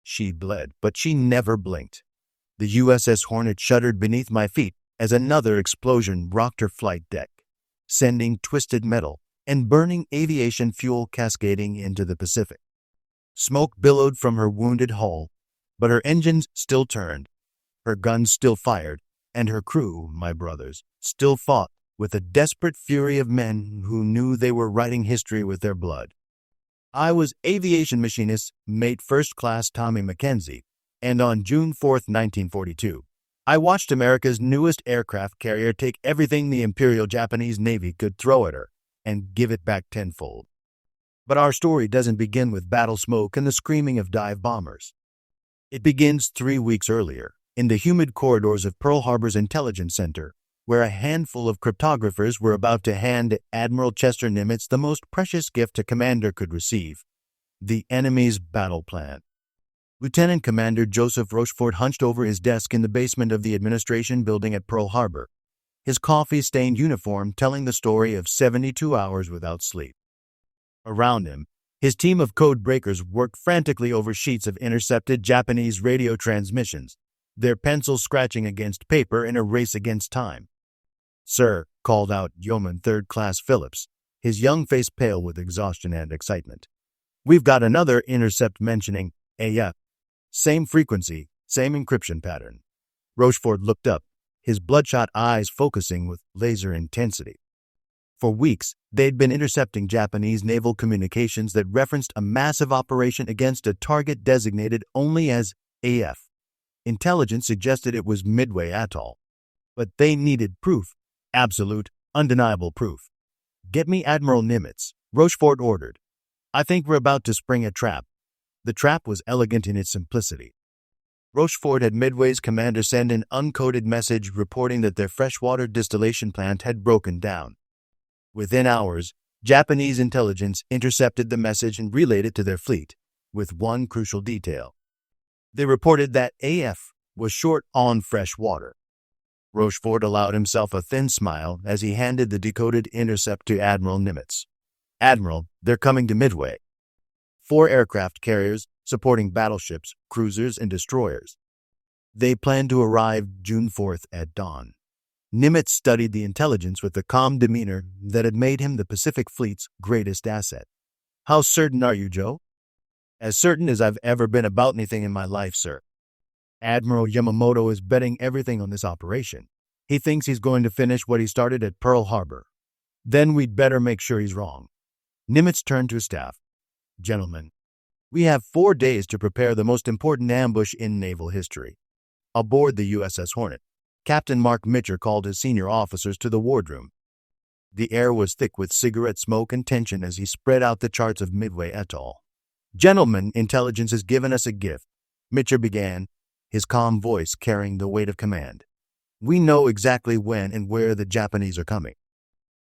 She bled, but she never blinked. The USS Hornet shuddered beneath my feet as another explosion rocked her flight deck, sending twisted metal and burning aviation fuel cascading into the Pacific. Smoke billowed from her wounded hull, but her engines still turned, her guns still fired, and her crew, my brothers, still fought with the desperate fury of men who knew they were writing history with their blood. I was Aviation Machinist, Mate First Class Tommy McKenzie, and on June 4, 1942, I watched America's newest aircraft carrier take everything the Imperial Japanese Navy could throw at her and give it back tenfold. But our story doesn't begin with battle smoke and the screaming of dive bombers. It begins 3 weeks earlier, in the humid corridors of Pearl Harbor's intelligence center, where a handful of cryptographers were about to hand Admiral Chester Nimitz the most precious gift a commander could receive: the enemy's battle plan. Lieutenant Commander Joseph Rochefort hunched over his desk in the basement of the administration building at Pearl Harbor, his coffee-stained uniform telling the story of 72 hours without sleep. Around him, his team of code breakers worked frantically over sheets of intercepted Japanese radio transmissions, their pencils scratching against paper in a race against time. "Sir," called out Yeoman Third Class Phillips, his young face pale with exhaustion and excitement. "We've got another intercept mentioning AF. Same frequency, same encryption pattern." Rochefort looked up, his bloodshot eyes focusing with laser intensity. For weeks, they'd been intercepting Japanese naval communications that referenced a massive operation against a target designated only as AF. Intelligence suggested it was Midway Atoll. But they needed proof, absolute, undeniable proof. "Get me Admiral Nimitz," Rochefort ordered. "I think we're about to spring a trap." The trap was elegant in its simplicity. Rochefort had Midway's commander send an uncoded message reporting that their freshwater distillation plant had broken down. Within hours, Japanese intelligence intercepted the message and relayed it to their fleet, with one crucial detail. They reported that AF was short on fresh water. Rochefort allowed himself a thin smile as he handed the decoded intercept to Admiral Nimitz. "Admiral, they're coming to Midway. 4 aircraft carriers supporting battleships, cruisers, and destroyers. They plan to arrive June 4th at dawn." Nimitz studied the intelligence with the calm demeanor that had made him the Pacific Fleet's greatest asset. "How certain are you, Joe?" "As certain as I've ever been about anything in my life, sir. Admiral Yamamoto is betting everything on this operation. He thinks he's going to finish what he started at Pearl Harbor. Then we'd better make sure he's wrong." Nimitz turned to his staff. "Gentlemen, we have 4 days to prepare the most important ambush in naval history." Aboard the USS Hornet, Captain Mark Mitcher called his senior officers to the wardroom. The air was thick with cigarette smoke and tension as he spread out the charts of Midway Atoll. "Gentlemen, intelligence has given us a gift," Mitcher began, his calm voice carrying the weight of command. "We know exactly when and where the Japanese are coming.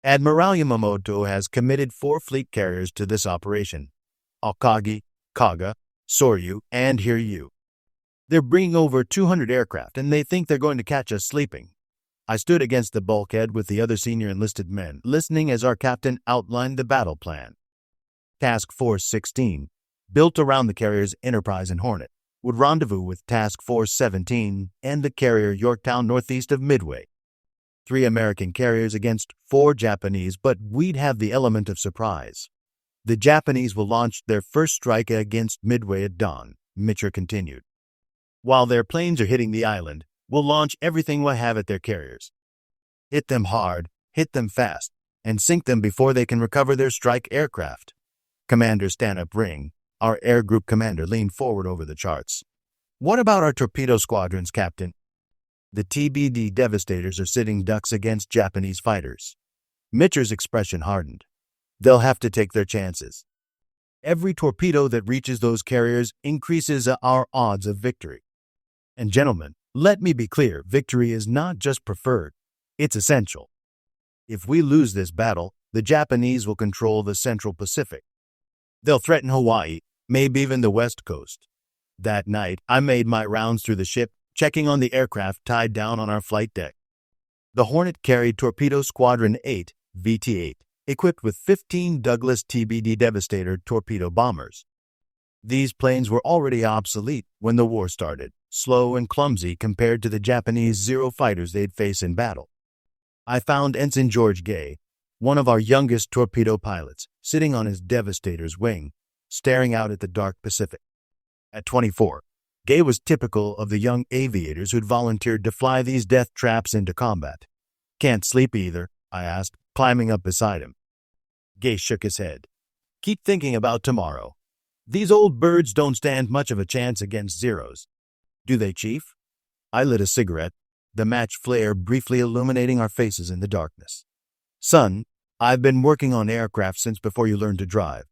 Admiral Yamamoto has committed 4 fleet carriers to this operation: Akagi, Kaga, Soryu, and Hiryu. They're bringing over 200 aircraft, and they think they're going to catch us sleeping." I stood against the bulkhead with the other senior enlisted men, listening as our captain outlined the battle plan. Task Force 16, built around the carriers Enterprise and Hornet, would rendezvous with Task Force 17 and the carrier Yorktown northeast of Midway. 3 American carriers against 4 Japanese, but we'd have the element of surprise. "The Japanese will launch their first strike against Midway at dawn," Mitcher continued. "While their planes are hitting the island, we'll launch everything we'll have at their carriers. Hit them hard, hit them fast, and sink them before they can recover their strike aircraft." Commander Stanhope Ring, our air group commander, leaned forward over the charts. "What about our torpedo squadrons, Captain?" "The TBD Devastators are sitting ducks against Japanese fighters." Mitcher's expression hardened. "They'll have to take their chances. Every torpedo that reaches those carriers increases our odds of victory. And gentlemen, let me be clear, victory is not just preferred, it's essential. If we lose this battle, the Japanese will control the Central Pacific. They'll threaten Hawaii, maybe even the West Coast." That night, I made my rounds through the ship, checking on the aircraft tied down on our flight deck. The Hornet carried Torpedo Squadron 8, VT-8, equipped with 15 Douglas TBD Devastator torpedo bombers. These planes were already obsolete when the war started, slow and clumsy compared to the Japanese Zero fighters they'd face in battle. I found Ensign George Gay, one of our youngest torpedo pilots, sitting on his Devastator's wing, staring out at the dark Pacific. At 24, Gay was typical of the young aviators who'd volunteered to fly these death traps into combat. "Can't sleep either?" I asked, climbing up beside him. Gay shook his head. "Keep thinking about tomorrow. These old birds don't stand much of a chance against Zeros." "Do they, Chief?" I lit a cigarette, the match flare briefly illuminating our faces in the darkness. "Son, I've been working on aircraft since before you learned to drive.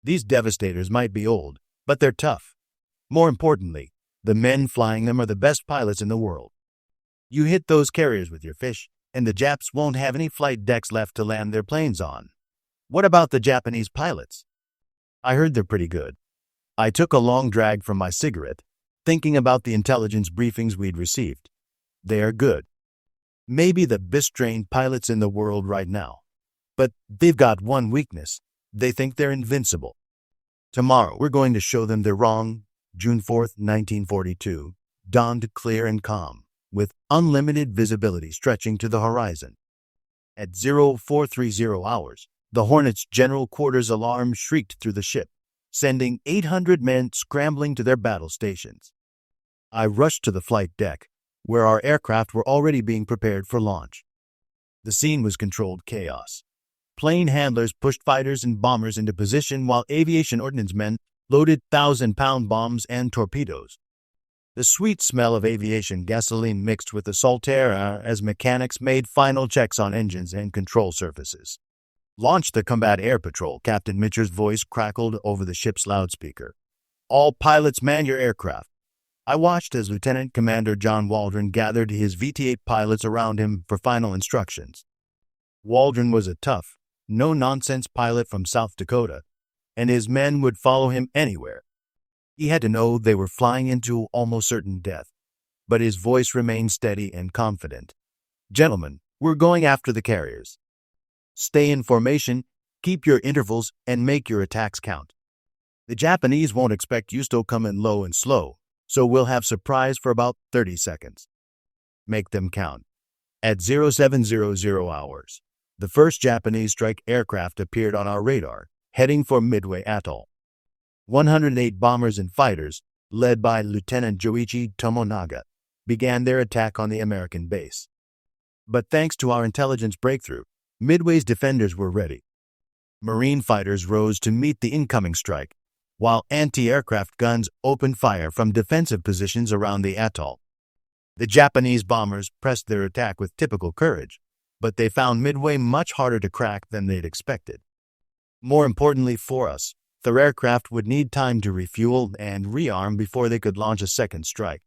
These Devastators might be old, but they're tough. More importantly, the men flying them are the best pilots in the world. You hit those carriers with your fish, and the Japs won't have any flight decks left to land their planes on. What about the Japanese pilots?" "I heard they're pretty good." I took a long drag from my cigarette, thinking about the intelligence briefings we'd received. "They are good. Maybe the best-trained pilots in the world right now. But they've got one weakness. They think they're invincible. Tomorrow we're going to show them they're wrong." June 4th, 1942, dawned clear and calm, with unlimited visibility stretching to the horizon. At 0430 hours, the Hornet's general quarters alarm shrieked through the ship, sending 800 men scrambling to their battle stations. I rushed to the flight deck, where our aircraft were already being prepared for launch. The scene was controlled chaos. Plane handlers pushed fighters and bombers into position while aviation ordnance men loaded 1,000-pound bombs and torpedoes. The sweet smell of aviation gasoline mixed with the salt air as mechanics made final checks on engines and control surfaces. "Launch the combat air patrol," Captain Mitcher's voice crackled over the ship's loudspeaker. "All pilots man your aircraft." I watched as Lieutenant Commander John Waldron gathered his VT-8 pilots around him for final instructions. Waldron was a tough, no-nonsense pilot from South Dakota, and his men would follow him anywhere. He had to know they were flying into almost certain death, but his voice remained steady and confident. "Gentlemen, we're going after the carriers. Stay in formation, keep your intervals, and make your attacks count. The Japanese won't expect you to come in low and slow, so we'll have surprise for about 30 seconds. Make them count." At 0700 hours, the first Japanese strike aircraft appeared on our radar, heading for Midway Atoll. 108 bombers and fighters, led by Lieutenant Joichi Tomonaga, began their attack on the American base. But thanks to our intelligence breakthrough, Midway's defenders were ready. Marine fighters rose to meet the incoming strike, while anti-aircraft guns opened fire from defensive positions around the atoll. The Japanese bombers pressed their attack with typical courage, but they found Midway much harder to crack than they'd expected. More importantly for us, their aircraft would need time to refuel and rearm before they could launch a second strike.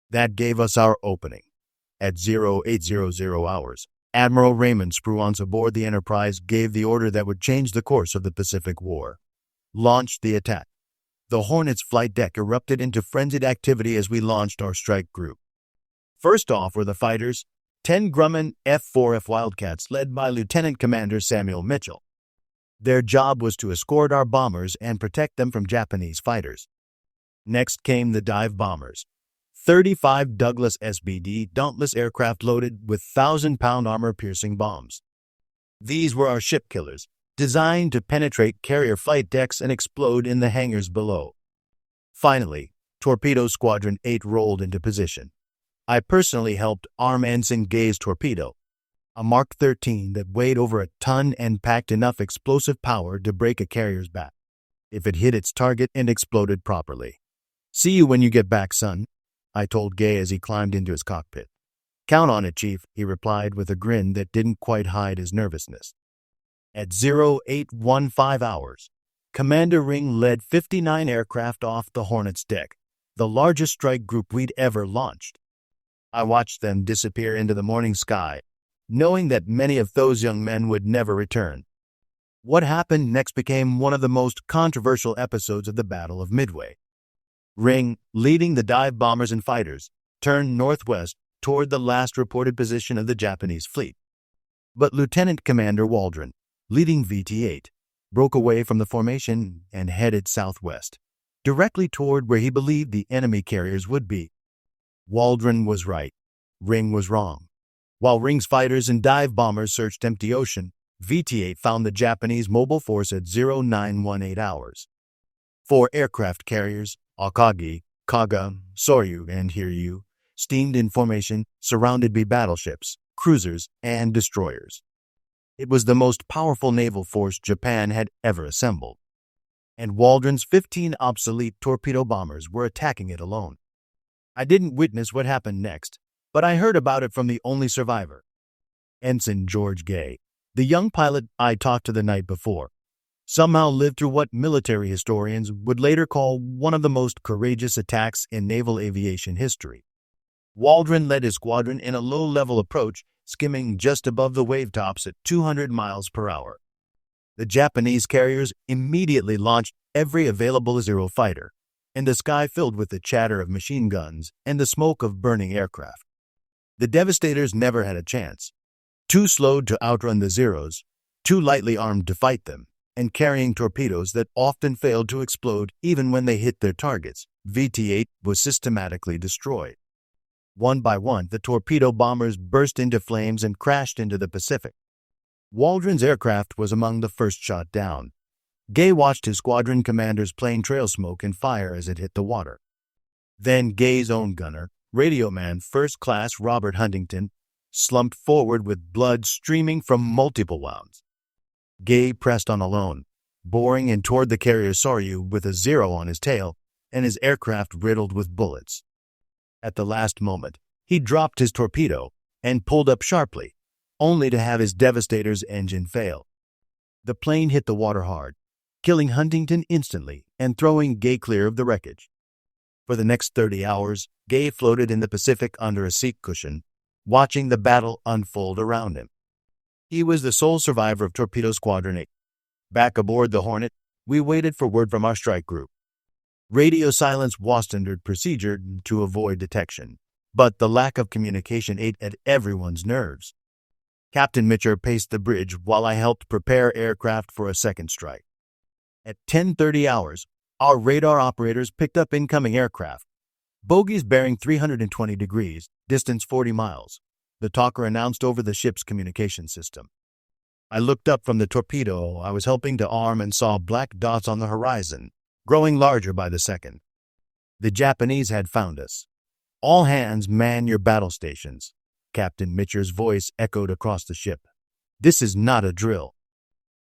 That gave us our opening. At 0800 hours, Admiral Raymond Spruance aboard the Enterprise gave the order that would change the course of the Pacific War. Launched the attack. The Hornet's flight deck erupted into frenzied activity as we launched our strike group. First off were the fighters, 10 Grumman F-4F Wildcats led by Lieutenant Commander Samuel Mitchell. Their job was to escort our bombers and protect them from Japanese fighters. Next came the dive bombers, 35 Douglas TBD Dauntless aircraft loaded with 1,000-pound armor-piercing bombs. These were our ship killers, designed to penetrate carrier flight decks and explode in the hangars below. Finally, Torpedo Squadron 8 rolled into position. I personally helped arm Ensign Gay's torpedo, a Mark 13 that weighed over a ton and packed enough explosive power to break a carrier's back, if it hit its target and exploded properly. "See you when you get back, son," I told Gay as he climbed into his cockpit. "Count on it, Chief," he replied with a grin that didn't quite hide his nervousness. At 0815 hours, Commander Ring led 59 aircraft off the Hornet's deck, the largest strike group we'd ever launched. I watched them disappear into the morning sky, knowing that many of those young men would never return. What happened next became one of the most controversial episodes of the Battle of Midway. Ring, leading the dive bombers and fighters, turned northwest toward the last reported position of the Japanese fleet. But Lieutenant Commander Waldron, leading VT-8, broke away from the formation and headed southwest. directly toward where he believed the enemy carriers would be. Waldron was right. Ring was wrong. While Ring's fighters and dive bombers searched empty ocean, VT-8 found the Japanese mobile force at 0918 hours. 4 aircraft carriers, Akagi, Kaga, Soryu, and Hiryu, steamed in formation, surrounded by battleships, cruisers, and destroyers. It was the most powerful naval force Japan had ever assembled, and Waldron's 15 obsolete torpedo bombers were attacking it alone. I didn't witness what happened next, but I heard about it from the only survivor, Ensign George Gay, the young pilot I talked to the night before. Somehow lived through what military historians would later call one of the most courageous attacks in naval aviation history. Waldron led his squadron in a low-level approach, skimming just above the wave tops at 200 miles per hour. The Japanese carriers immediately launched every available Zero fighter, and the sky filled with the chatter of machine guns and the smoke of burning aircraft. The Devastators never had a chance. Too slowed to outrun the Zeros, too lightly armed to fight them, and carrying torpedoes that often failed to explode even when they hit their targets, VT-8 was systematically destroyed. One by one, the torpedo bombers burst into flames and crashed into the Pacific. Waldron's aircraft was among the first shot down. Gay watched his squadron commander's plane trail smoke and fire as it hit the water. Then Gay's own gunner, radio man First Class Robert Huntington, slumped forward with blood streaming from multiple wounds. Gay pressed on alone, boring in toward the carrier Soryu with a Zero on his tail and his aircraft riddled with bullets. At the last moment, he dropped his torpedo and pulled up sharply, only to have his Devastator's engine fail. The plane hit the water hard, killing Huntington instantly and throwing Gay clear of the wreckage. For the next 30 hours, Gay floated in the Pacific under a seat cushion, watching the battle unfold around him. He was the sole survivor of Torpedo Squadron 8. Back aboard the Hornet, we waited for word from our strike group. Radio silence was standard procedure to avoid detection, but the lack of communication ate at everyone's nerves. Captain Mitcher paced the bridge while I helped prepare aircraft for a second strike. At 10:30 hours, our radar operators picked up incoming aircraft. Bogies bearing 320 degrees, distance 40 miles. The talker announced over the ship's communication system. I looked up from the torpedo I was helping to arm and saw black dots on the horizon, growing larger by the second. The Japanese had found us. All hands man your battle stations. Captain Mitcher's voice echoed across the ship. This is not a drill.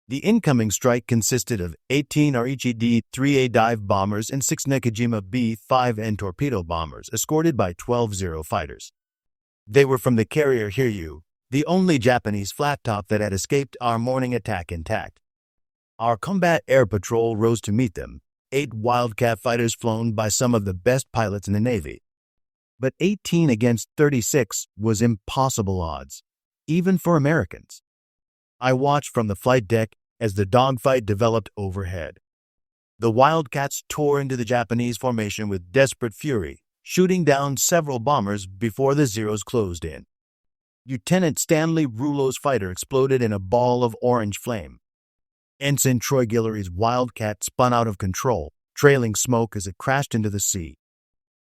The incoming strike consisted of 18 Arichi D-3A dive bombers and 6 Nekojima B-5N torpedo bombers, escorted by 12 Zero fighters. They were from the carrier Hiryu, the only Japanese flat-top that had escaped our morning attack intact. Our combat air patrol rose to meet them, 8 Wildcat fighters flown by some of the best pilots in the Navy. But 18 against 36 was impossible odds, even for Americans. I watched from the flight deck as the dogfight developed overhead. The Wildcats tore into the Japanese formation with desperate fury, shooting down several bombers before the Zeros closed in. Lieutenant Stanley Rouleau's fighter exploded in a ball of orange flame. Ensign Troy Guillory's Wildcat spun out of control, trailing smoke as it crashed into the sea.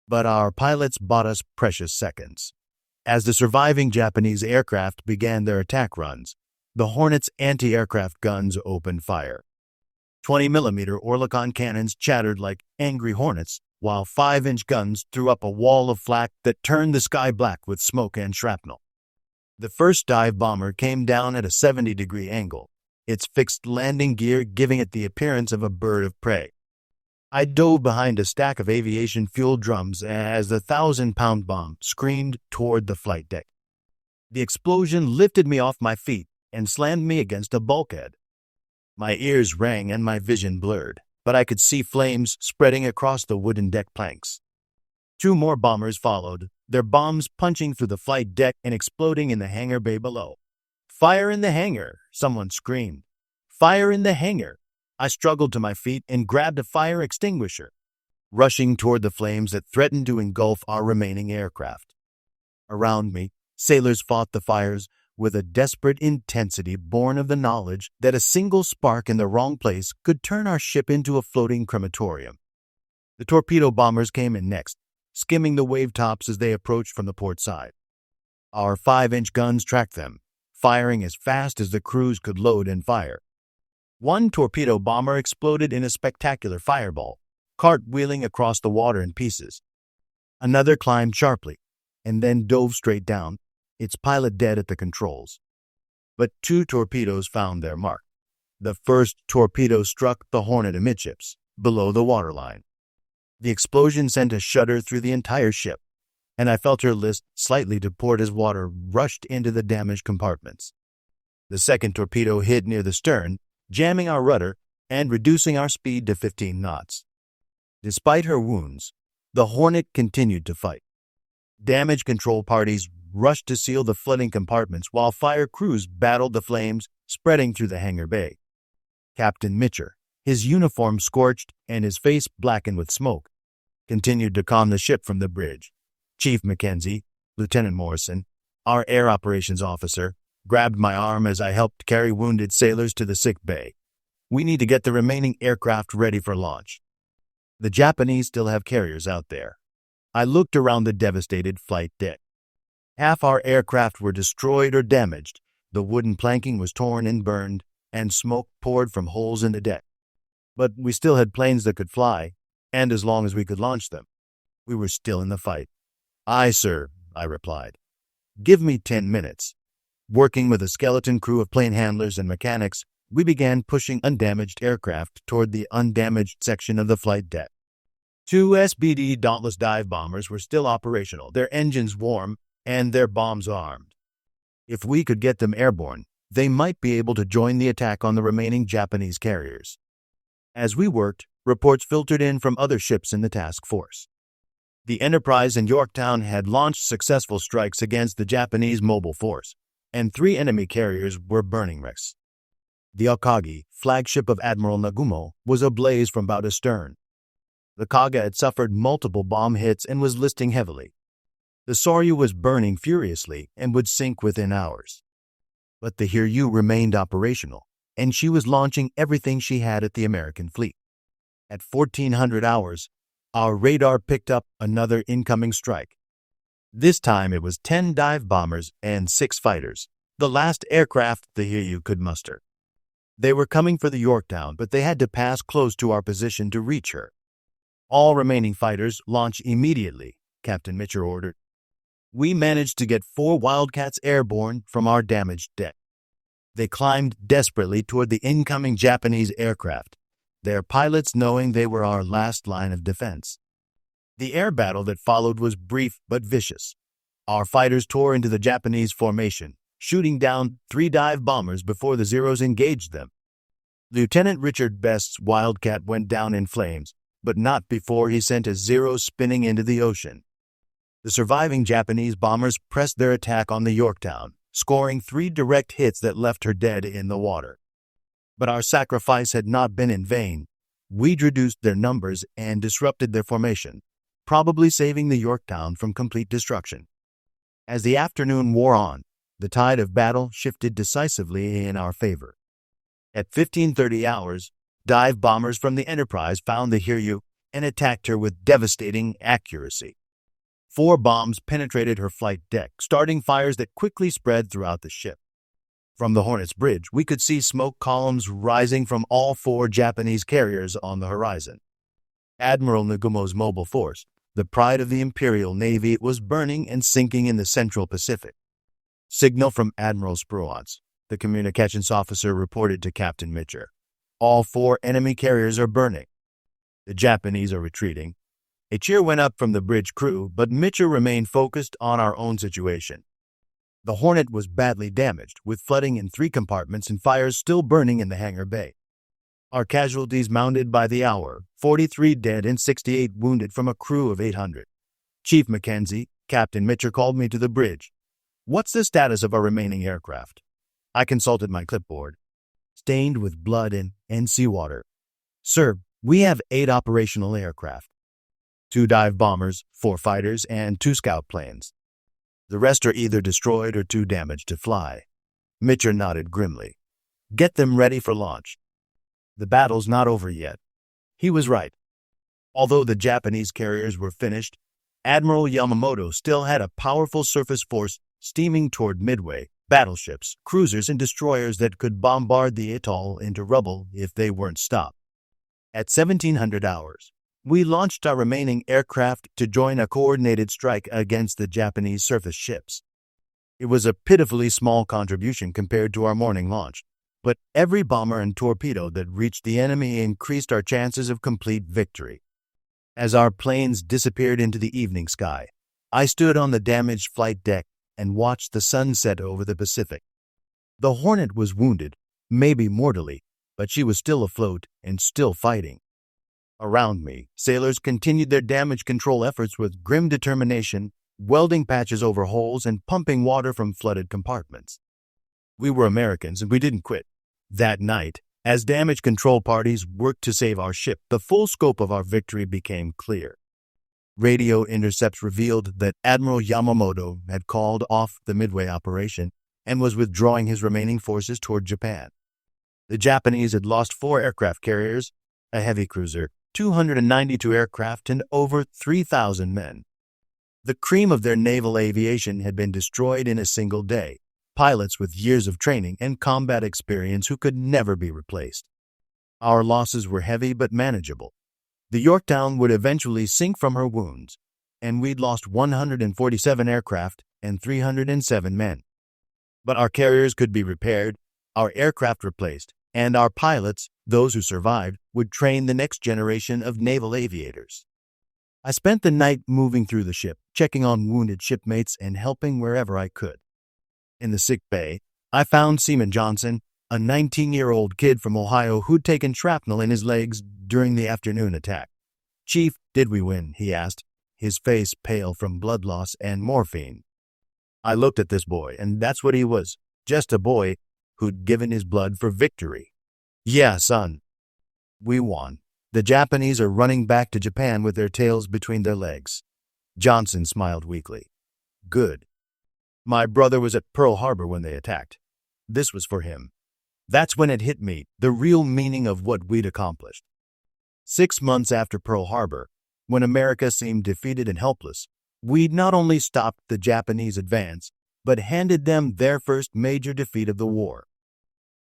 But our pilots bought us precious seconds. As the surviving Japanese aircraft began their attack runs, the Hornet's anti-aircraft guns opened fire. 20mm Oerlikon cannons chattered like angry hornets, while 5-inch guns threw up a wall of flak that turned the sky black with smoke and shrapnel. The first dive bomber came down at a 70-degree angle, its fixed landing gear giving it the appearance of a bird of prey. I dove behind a stack of aviation fuel drums as the 1,000-pound bomb screamed toward the flight deck. The explosion lifted me off my feet and slammed me against a bulkhead. My ears rang and my vision blurred, but I could see flames spreading across the wooden deck planks. 2 more bombers followed, their bombs punching through the flight deck and exploding in the hangar bay below. "Fire in the hangar!" someone screamed. "Fire in the hangar!" I struggled to my feet and grabbed a fire extinguisher, rushing toward the flames that threatened to engulf our remaining aircraft. Around me, sailors fought the fires with a desperate intensity born of the knowledge that a single spark in the wrong place could turn our ship into a floating crematorium. The torpedo bombers came in next, skimming the wave tops as they approached from the port side. Our 5-inch guns tracked them, firing as fast as the crews could load and fire. One torpedo bomber exploded in a spectacular fireball, cartwheeling across the water in pieces. Another climbed sharply, and then dove straight down, its pilot dead at the controls. But 2 torpedoes found their mark. The first torpedo struck the Hornet amidships, below the waterline. The explosion sent a shudder through the entire ship, and I felt her list slightly to port as water rushed into the damaged compartments. The second torpedo hit near the stern, jamming our rudder and reducing our speed to 15 knots. Despite her wounds, the Hornet continued to fight. Damage control parties rushed to seal the flooding compartments while fire crews battled the flames spreading through the hangar bay. Captain Mitcher, his uniform scorched and his face blackened with smoke, continued to calm the ship from the bridge. Chief McKenzie, Lieutenant Morrison, our air operations officer, grabbed my arm as I helped carry wounded sailors to the sick bay. We need to get the remaining aircraft ready for launch. The Japanese still have carriers out there. I looked around the devastated flight deck. Half our aircraft were destroyed or damaged. The wooden planking was torn and burned, and smoke poured from holes in the deck. But we still had planes that could fly, and as long as we could launch them, we were still in the fight. "Aye, sir," I replied. "Give me 10 minutes." Working with a skeleton crew of plane handlers and mechanics, we began pushing undamaged aircraft toward the undamaged section of the flight deck. 2 SBD Dauntless dive bombers were still operational, their engines warm and their bombs armed. If we could get them airborne, they might be able to join the attack on the remaining Japanese carriers. As we worked, reports filtered in from other ships in the task force. The Enterprise and Yorktown had launched successful strikes against the Japanese mobile force, and 3 enemy carriers were burning wrecks. The Akagi, flagship of Admiral Nagumo, was ablaze from bow to stern. The Kaga had suffered multiple bomb hits and was listing heavily. The Soryu was burning furiously and would sink within hours. But the Hiryu remained operational, and she was launching everything she had at the American fleet. At 1400 hours, our radar picked up another incoming strike. This time it was 10 dive bombers and 6 fighters, the last aircraft the Hiryu could muster. They were coming for the Yorktown, but they had to pass close to our position to reach her. "All remaining fighters launch immediately," Captain Mitcher ordered. We managed to get 4 Wildcats airborne from our damaged deck. They climbed desperately toward the incoming Japanese aircraft, their pilots knowing they were our last line of defense. The air battle that followed was brief but vicious. Our fighters tore into the Japanese formation, shooting down 3 dive bombers before the Zeros engaged them. Lieutenant Richard Best's Wildcat went down in flames, but not before he sent a Zero spinning into the ocean. The surviving Japanese bombers pressed their attack on the Yorktown, scoring 3 direct hits that left her dead in the water. But our sacrifice had not been in vain. We'd reduced their numbers and disrupted their formation, probably saving the Yorktown from complete destruction. As the afternoon wore on, the tide of battle shifted decisively in our favor. At 15:30 hours, dive bombers from the Enterprise found the Hiryu and attacked her with devastating accuracy. 4 bombs penetrated her flight deck, starting fires that quickly spread throughout the ship. From the Hornet's bridge, we could see smoke columns rising from all 4 Japanese carriers on the horizon. Admiral Nagumo's mobile force, the pride of the Imperial Navy, was burning and sinking in the Central Pacific. Signal from Admiral Spruance, the communications officer, reported to Captain Mitcher. "All 4 enemy carriers are burning. The Japanese are retreating." A cheer went up from the bridge crew, but Mitcher remained focused on our own situation. The Hornet was badly damaged, with flooding in 3 compartments and fires still burning in the hangar bay. Our casualties mounted by the hour, 43 dead and 68 wounded from a crew of 800. Chief McKenzie, Captain Mitcher called me to the bridge. "What's the status of our remaining aircraft?" I consulted my clipboard. "Stained with blood and seawater. Sir, we have 8 operational aircraft. 2 dive bombers, 4 fighters, and 2 scout planes. The rest are either destroyed or too damaged to fly." Mitcher nodded grimly. "Get them ready for launch. The battle's not over yet." He was right. Although the Japanese carriers were finished, Admiral Yamamoto still had a powerful surface force steaming toward Midway, battleships, cruisers, and destroyers that could bombard the atoll into rubble if they weren't stopped. At 1700 hours, we launched our remaining aircraft to join a coordinated strike against the Japanese surface ships. It was a pitifully small contribution compared to our morning launch, but every bomber and torpedo that reached the enemy increased our chances of complete victory. As our planes disappeared into the evening sky, I stood on the damaged flight deck and watched the sun set over the Pacific. The Hornet was wounded, maybe mortally, but she was still afloat and still fighting. Around me, sailors continued their damage control efforts with grim determination, welding patches over holes and pumping water from flooded compartments. We were Americans and we didn't quit. That night, as damage control parties worked to save our ship, the full scope of our victory became clear. Radio intercepts revealed that Admiral Yamamoto had called off the Midway operation and was withdrawing his remaining forces toward Japan. The Japanese had lost 4 aircraft carriers, a heavy cruiser, 292 aircraft, and over 3,000 men. The cream of their naval aviation had been destroyed in a single day. Pilots with years of training and combat experience who could never be replaced. Our losses were heavy but manageable. The Yorktown would eventually sink from her wounds, and we'd lost 147 aircraft and 307 men. But our carriers could be repaired, our aircraft replaced, and our pilots, those who survived, would train the next generation of naval aviators. I spent the night moving through the ship, checking on wounded shipmates and helping wherever I could. In the sick bay, I found Seaman Johnson, a 19-year-old kid from Ohio who'd taken shrapnel in his legs during the afternoon attack. "Chief, did we win?" he asked, his face pale from blood loss and morphine. I looked at this boy, and that's what he was, just a boy who'd given his blood for victory. "Yeah, son. We won. The Japanese are running back to Japan with their tails between their legs." Johnson smiled weakly. "Good. My brother was at Pearl Harbor when they attacked. This was for him." That's when it hit me, the real meaning of what we'd accomplished. 6 months after Pearl Harbor, when America seemed defeated and helpless, we'd not only stopped the Japanese advance, but handed them their first major defeat of the war.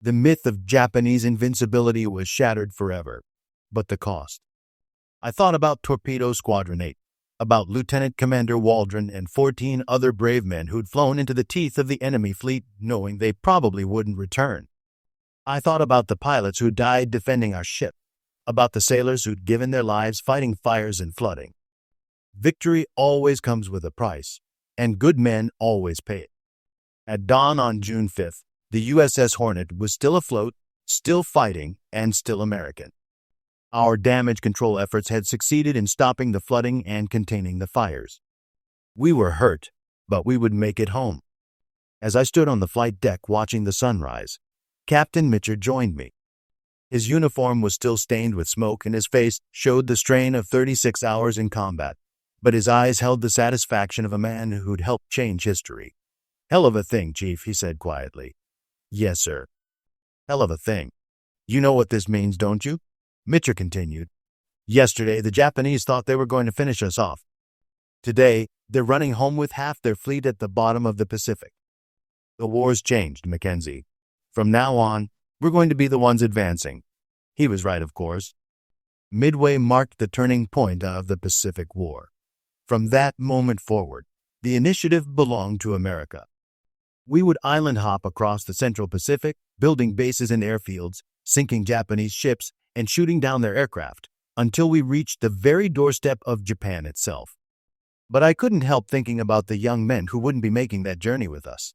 The myth of Japanese invincibility was shattered forever, but the cost. I thought about Torpedo Squadron 8. About Lieutenant Commander Waldron and 14 other brave men who'd flown into the teeth of the enemy fleet knowing they probably wouldn't return. I thought about the pilots who died defending our ship, about the sailors who'd given their lives fighting fires and flooding. Victory always comes with a price, and good men always pay it. At dawn on June 5th, the USS Hornet was still afloat, still fighting, and still American. Our damage control efforts had succeeded in stopping the flooding and containing the fires. We were hurt, but we would make it home. As I stood on the flight deck watching the sunrise, Captain Mitchell joined me. His uniform was still stained with smoke and his face showed the strain of 36 hours in combat, but his eyes held the satisfaction of a man who'd helped change history. "Hell of a thing, Chief," he said quietly. "Yes, sir. Hell of a thing. You know what this means, don't you?" Mitchell continued. "Yesterday, the Japanese thought they were going to finish us off. Today, they're running home with half their fleet at the bottom of the Pacific. The war's changed, McKenzie. From now on, we're going to be the ones advancing." He was right, of course. Midway marked the turning point of the Pacific War. From that moment forward, the initiative belonged to America. We would island hop across the Central Pacific, building bases and airfields, sinking Japanese ships, and shooting down their aircraft, until we reached the very doorstep of Japan itself. But I couldn't help thinking about the young men who wouldn't be making that journey with us.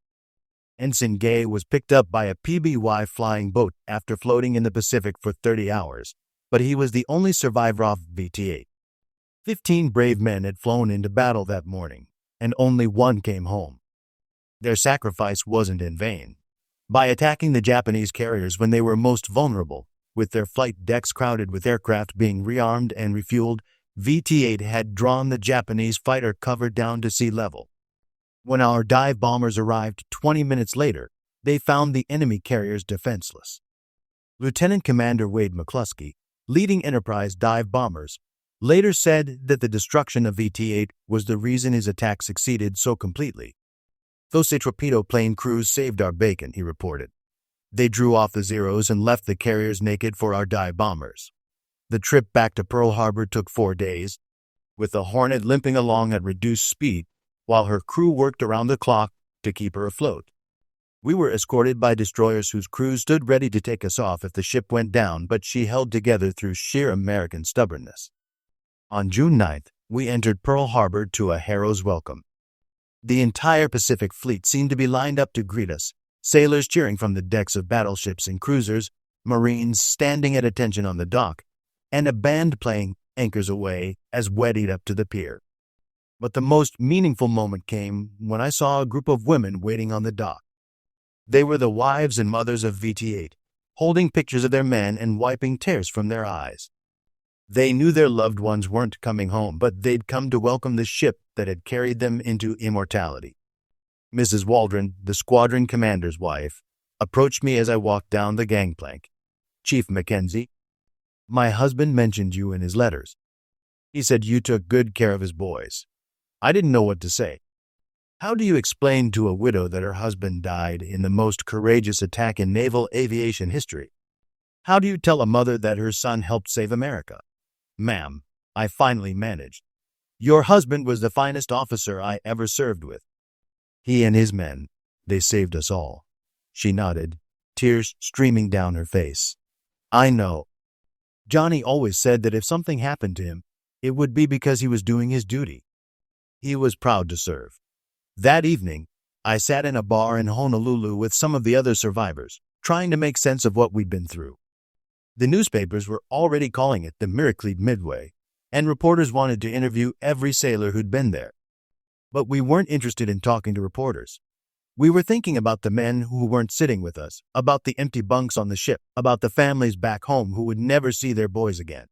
Ensign Gay was picked up by a PBY flying boat after floating in the Pacific for 30 hours, but he was the only survivor off VT-8. 15 brave men had flown into battle that morning, and only one came home. Their sacrifice wasn't in vain. By attacking the Japanese carriers when they were most vulnerable, with their flight decks crowded with aircraft being rearmed and refueled, VT-8 had drawn the Japanese fighter cover down to sea level. When our dive bombers arrived 20 minutes later, they found the enemy carriers defenseless. Lieutenant Commander Wade McCluskey, leading Enterprise dive bombers, later said that the destruction of VT-8 was the reason his attack succeeded so completely. "Those torpedo plane crews saved our bacon," he reported. "They drew off the Zeros and left the carriers naked for our dive bombers." The trip back to Pearl Harbor took 4 days, with the Hornet limping along at reduced speed while her crew worked around the clock to keep her afloat. We were escorted by destroyers whose crews stood ready to take us off if the ship went down, but she held together through sheer American stubbornness. On June 9th, we entered Pearl Harbor to a hero's welcome. The entire Pacific Fleet seemed to be lined up to greet us, sailors cheering from the decks of battleships and cruisers, Marines standing at attention on the dock, and a band playing "Anchors Aweigh" as weddied up to the pier. But the most meaningful moment came when I saw a group of women waiting on the dock. They were the wives and mothers of VT-8, holding pictures of their men and wiping tears from their eyes. They knew their loved ones weren't coming home, but they'd come to welcome the ship that had carried them into immortality. Mrs. Waldron, the squadron commander's wife, approached me as I walked down the gangplank. "Chief McKenzie, my husband mentioned you in his letters. He said you took good care of his boys." I didn't know what to say. How do you explain to a widow that her husband died in the most courageous attack in naval aviation history? How do you tell a mother that her son helped save America? "Ma'am," I finally managed, "your husband was the finest officer I ever served with. He and his men, they saved us all." She nodded, tears streaming down her face. "I know. Johnny always said that if something happened to him, it would be because he was doing his duty. He was proud to serve." That evening, I sat in a bar in Honolulu with some of the other survivors, trying to make sense of what we'd been through. The newspapers were already calling it the Battle of Midway, and reporters wanted to interview every sailor who'd been there. But we weren't interested in talking to reporters. We were thinking about the men who weren't sitting with us, about the empty bunks on the ship, about the families back home who would never see their boys again.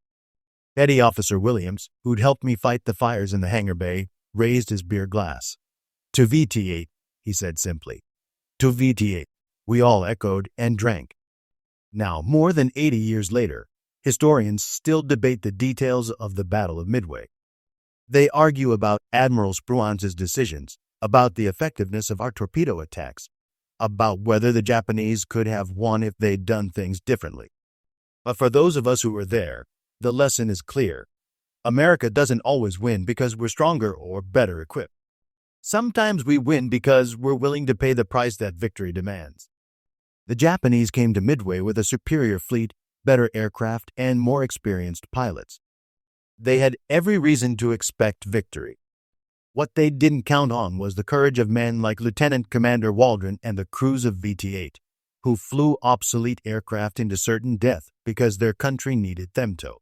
Petty Officer Williams, who'd helped me fight the fires in the hangar bay, raised his beer glass. "To VT-8, he said simply. "To VT-8, we all echoed and drank. Now, more than 80 years later, historians still debate the details of the Battle of Midway. They argue about Admiral Spruance's decisions, about the effectiveness of our torpedo attacks, about whether the Japanese could have won if they'd done things differently. But for those of us who were there, the lesson is clear. America doesn't always win because we're stronger or better equipped. Sometimes we win because we're willing to pay the price that victory demands." The Japanese came to Midway with a superior fleet, better aircraft, and more experienced pilots. They had every reason to expect victory. What they didn't count on was the courage of men like Lieutenant Commander Waldron and the crews of VT-8, who flew obsolete aircraft into certain death because their country needed them to.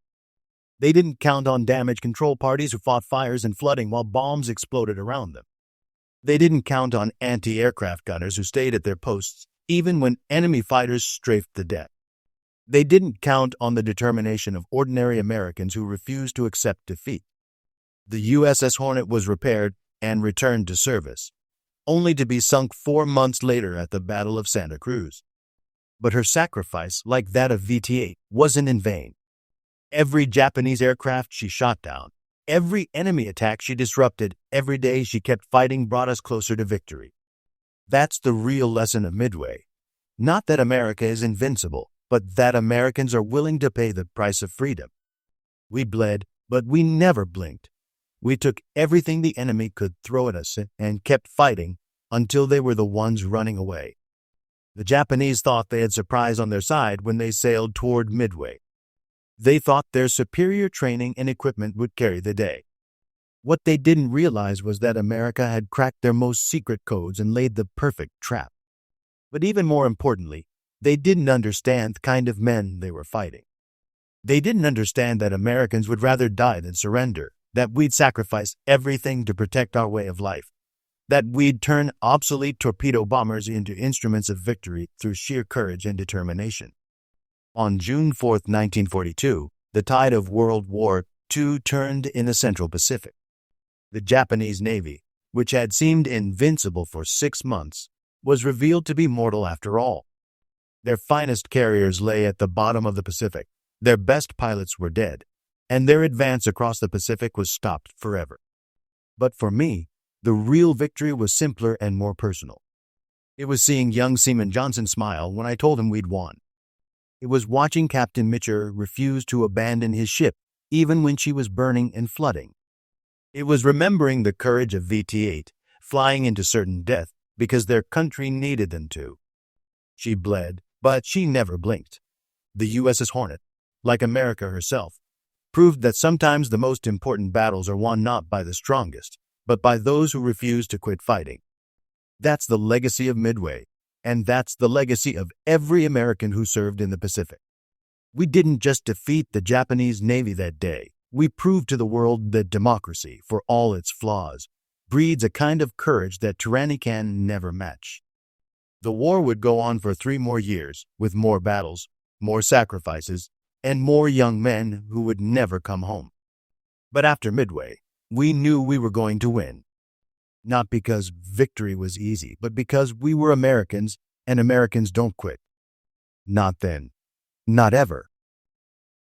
They didn't count on damage control parties who fought fires and flooding while bombs exploded around them. They didn't count on anti-aircraft gunners who stayed at their posts even when enemy fighters strafed the deck. They didn't count on the determination of ordinary Americans who refused to accept defeat. The USS Hornet was repaired and returned to service, only to be sunk 4 months later at the Battle of Santa Cruz. But her sacrifice, like that of VT-8, wasn't in vain. Every Japanese aircraft she shot down, every enemy attack she disrupted, every day she kept fighting brought us closer to victory. That's the real lesson of Midway. Not that America is invincible, but that Americans are willing to pay the price of freedom. We bled, but we never blinked. We took everything the enemy could throw at us and kept fighting until they were the ones running away. The Japanese thought they had surprise on their side when they sailed toward Midway. They thought their superior training and equipment would carry the day. What they didn't realize was that America had cracked their most secret codes and laid the perfect trap. But even more importantly, they didn't understand the kind of men they were fighting. They didn't understand that Americans would rather die than surrender, that we'd sacrifice everything to protect our way of life, that we'd turn obsolete torpedo bombers into instruments of victory through sheer courage and determination. On June 4, 1942, the tide of World War II turned in the Central Pacific. The Japanese Navy, which had seemed invincible for 6 months, was revealed to be mortal after all. Their finest carriers lay at the bottom of the Pacific. Their best pilots were dead. and their advance across the Pacific was stopped forever. But for me, the real victory was simpler and more personal. It was seeing young Seaman Johnson smile when I told him we'd won. It was watching Captain Mitcher refuse to abandon his ship even when she was burning and flooding. It was remembering the courage of VT-8, flying into certain death because their country needed them to. She bled, but she never blinked. The USS Hornet, like America herself, proved that sometimes the most important battles are won not by the strongest, but by those who refuse to quit fighting. That's the legacy of Midway, and that's the legacy of every American who served in the Pacific. We didn't just defeat the Japanese Navy that day. We proved to the world that democracy, for all its flaws, breeds a kind of courage that tyranny can never match. The war would go on for 3 more years, with more battles, more sacrifices, and more young men who would never come home. But after Midway, we knew we were going to win. Not because victory was easy, but because we were Americans, and Americans don't quit. Not then. Not ever.